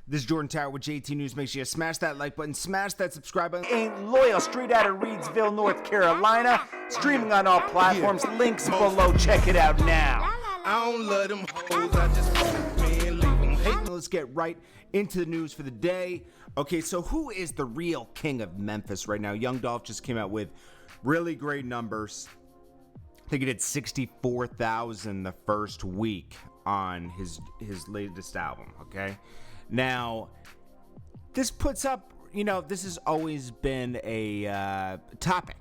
This is Jordan Tower with JT News. Make sure you smash that like button, smash that subscribe button. Ain't loyal, straight out of Reidsville, North Carolina. Streaming on all platforms. Links below. Check it out now. I don't love them hoes, I just want to leave them hate. Let's get right into the news for the day. Okay, so who is the real king of Memphis right now? Young Dolph just came out with really great numbers. I think he did 64,000 the first week on his latest album, okay? Now, this puts up, this has always been a topic.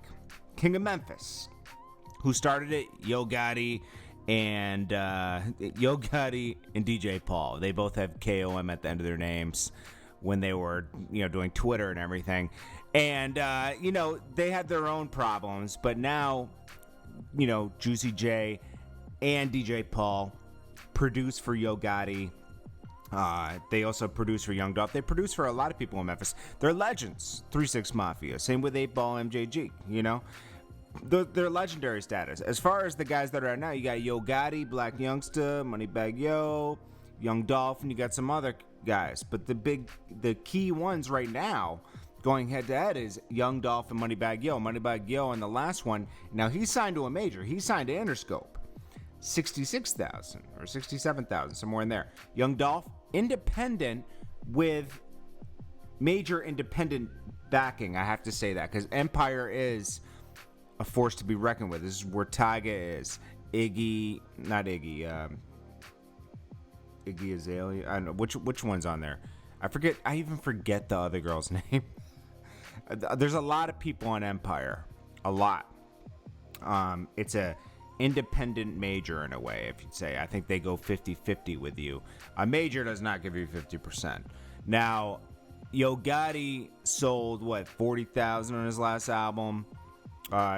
King of Memphis. Who started it? Yo Gotti and DJ Paul. They both have KOM at the end of their names when they were, doing Twitter and everything. And, they had their own problems, but now, Juicy J and DJ Paul produce for Yo Gotti. They also produce for Young Dolph. They produce for a lot of people in Memphis. They're legends. 3-6 Mafia. Same with 8-Ball MJG, They're legendary status. As far as the guys that are out now, you got Yo Gotti, Black Youngsta, Moneybagg Yo, Young Dolph, and you got some other guys. But the key ones right now, going head to head, is Young Dolph and Moneybagg Yo. Moneybagg Yo in the last one, now he signed to a major. He signed to Interscope. 66,000 or 67,000, somewhere in there. Young Dolph, independent with major independent backing. I have to say that because Empire is a force to be reckoned with. This is where Tyga is. Iggy Azalea. I don't know which one's on there. I even forget the other girl's name. There's a lot of people on Empire. A lot. It's a independent major in a way, if you'd say. I think they go 50-50 with you. A major does not give you 50%. Now, Yo Gotti sold 40,000 on his last album.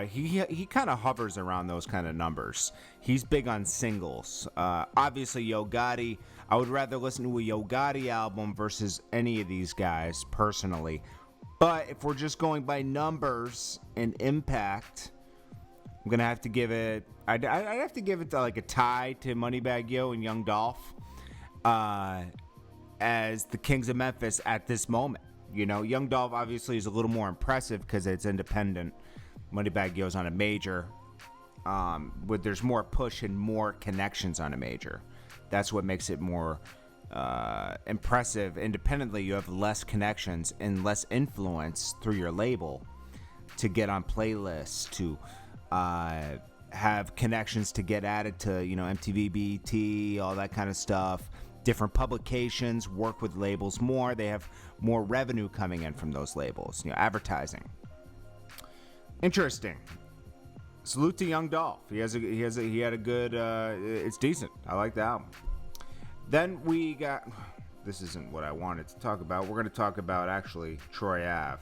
He kind of hovers around those kind of numbers. He's big on singles. Obviously, Yo Gotti, I would rather listen to a Yo Gotti album versus any of these guys personally. But if we're just going by numbers and impact, I'm gonna have to give it. I'd have to give it to like a tie to Moneybagg Yo and Young Dolph as the kings of Memphis at this moment. Young Dolph obviously is a little more impressive because it's independent. Moneybagg Yo's on a major, but there's more push and more connections on a major. That's what makes it more impressive. Independently, you have less connections and less influence through your label to get on playlists, to have connections to get added to, MTV, BET, all that kind of stuff. Different publications work with labels more. They have more revenue coming in from those labels, advertising. Interesting. Salute to Young Dolph. He had a good. It's decent. I like the album. Then we got. This isn't what I wanted to talk about. We're going to talk about actually Troy Ave,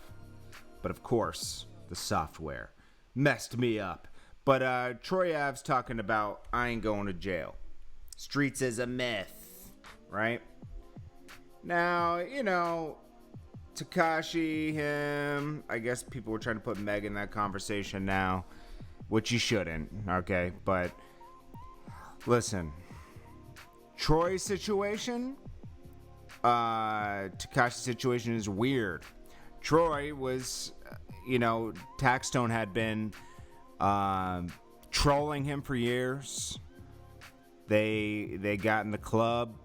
but of course the software messed me up. But Troy Ave's talking about I ain't going to jail. Streets is a myth, right? Now, Tekashi, him, I guess people were trying to put Meg in that conversation now, which you shouldn't, okay? But listen, Troy's situation, Tekashi's situation is weird. Troy was, Taxstone had been trolling him for years. They got in the club.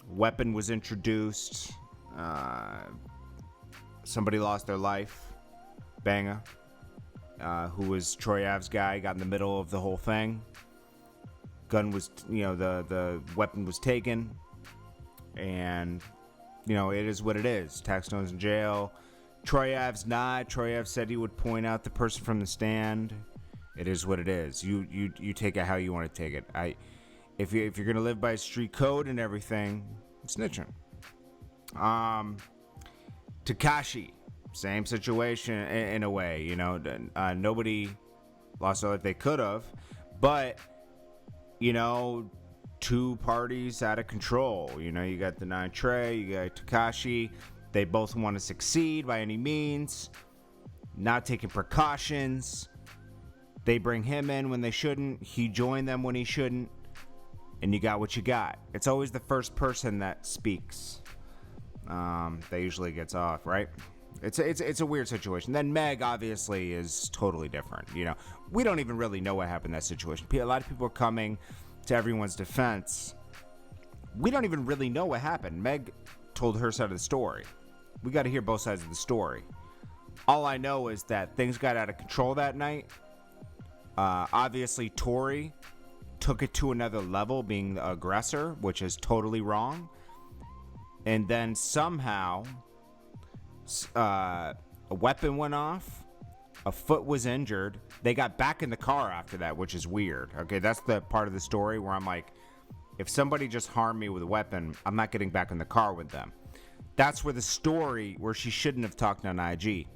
Weapon was introduced. Somebody lost their life. Banga, who was Troy Ave's guy, got in the middle of the whole thing. Gun was, the weapon was taken. And, it is what it is. Taxstone's in jail. Troy Ave's not. Troy Ave said he would point out the person from the stand. It is what it is. You take it how you want to take it. If you're gonna live by street code and everything, snitching. Tekashi, same situation in a way. Nobody lost their life. They could have, but two parties out of control. You got the 9 Trey, you got Tekashi. They both want to succeed by any means, not taking precautions. They bring him in when they shouldn't. He joined them when he shouldn't. And you got what you got. It's always the first person that speaks. that usually gets off, right? It's a weird situation. Then Meg obviously is totally different. You know, we don't even really know what happened in that situation. A lot of people are coming to everyone's defense. We don't even really know what happened. Meg told her side of the story. We got to hear both sides of the story. All I know is that things got out of control that night. Obviously, Tori took it to another level, being the aggressor, which is totally wrong. And then somehow, a weapon went off. A foot was injured. They got back in the car after that, which is weird. Okay, that's the part of the story where I'm like, if somebody just harmed me with a weapon, I'm not getting back in the car with them. That's where the story, where she shouldn't have talked on IG.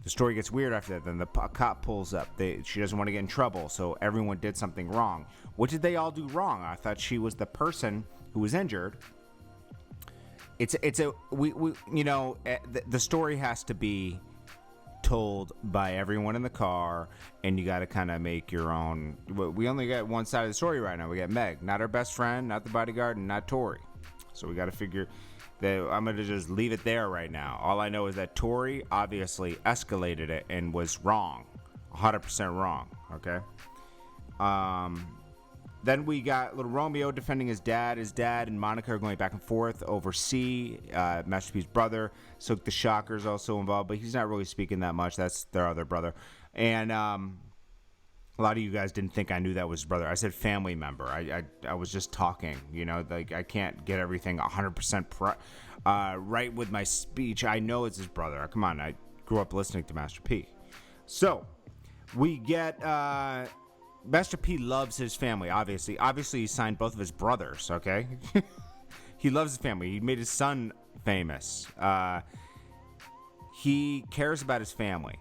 The story gets weird after that. Then the cop pulls up. She doesn't want to get in trouble, so everyone did something wrong. What did they all do wrong? I thought she was the person who was injured. The story has to be told by everyone in the car, and you got to kind of make your own. We only got one side of the story right now. We got Meg, not her best friend, not the bodyguard, and not Tori. So we got to figure that. I'm gonna just leave it there right now. All I know is that Tori obviously escalated it and was wrong, 100% wrong. Okay. Then we got little Romeo defending his dad. His dad and Monica are going back and forth over C. Master P's brother. Silk the Shocker's also involved, but he's not really speaking that much. That's their other brother. And a lot of you guys didn't think I knew that was his brother. I said family member. I was just talking. You know, like I can't get everything 100% right with my speech. I know it's his brother. Come on, I grew up listening to Master P. So we get. Master P loves his family, obviously. Obviously, he signed both of his brothers, okay? He loves his family. He made his son famous. He cares about his family.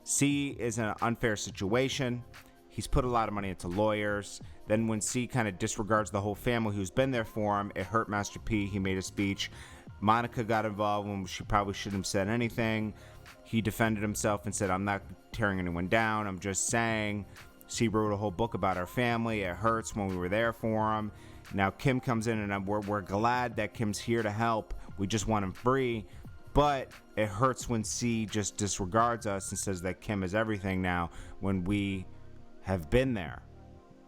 C is in an unfair situation. He's put a lot of money into lawyers. Then when C kind of disregards the whole family who's been there for him, it hurt Master P. He made a speech. Monica got involved when she probably shouldn't have said anything. He defended himself and said, I'm not tearing anyone down. I'm just saying... C wrote a whole book about our family. It hurts when we were there for him. Now Kim comes in, and we're glad that Kim's here to help. We just want him free. But it hurts when C just disregards us and says that Kim is everything now when we have been there.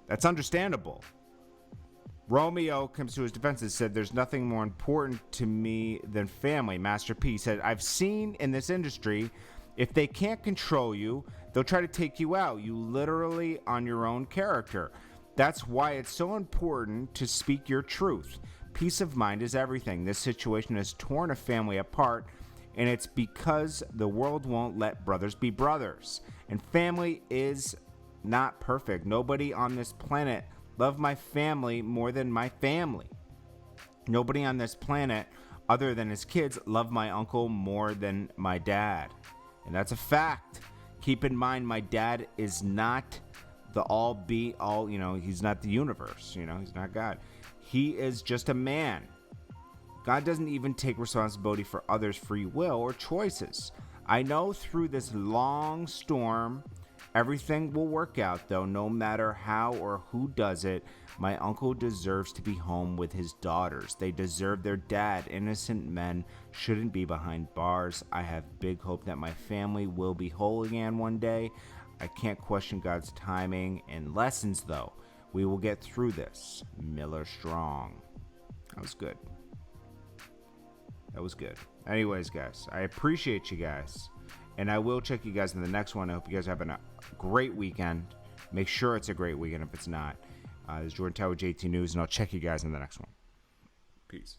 That's understandable. Romeo comes to his defense and said, there's nothing more important to me than family. Master P said, I've seen in this industry, if they can't control you, they'll try to take you out. You literally on your own character. That's why it's so important to speak your truth. Peace of mind is everything. This situation has torn a family apart, and it's because the world won't let brothers be brothers. And family is not perfect. Nobody on this planet loved my family more than my family. Nobody on this planet, other than his kids, loved my uncle more than my dad. And that's a fact. Keep in mind, my dad is not the all, he's not the universe, he's not God. He is just a man. God doesn't even take responsibility for others' free will or choices. I know through this long storm, everything will work out, though, no matter how or who does it. My uncle deserves to be home with his daughters. They deserve their dad. Innocent men shouldn't be behind bars. I have big hope that my family will be whole again one day. I can't question God's timing and lessons, though. We will get through this. Miller Strong. That was good. That was good. Anyways, guys, I appreciate you guys. And I will check you guys in the next one. I hope you guys are having a great weekend. Make sure it's a great weekend if it's not. This is Jordan Tower, JT News, and I'll check you guys in the next one. Peace.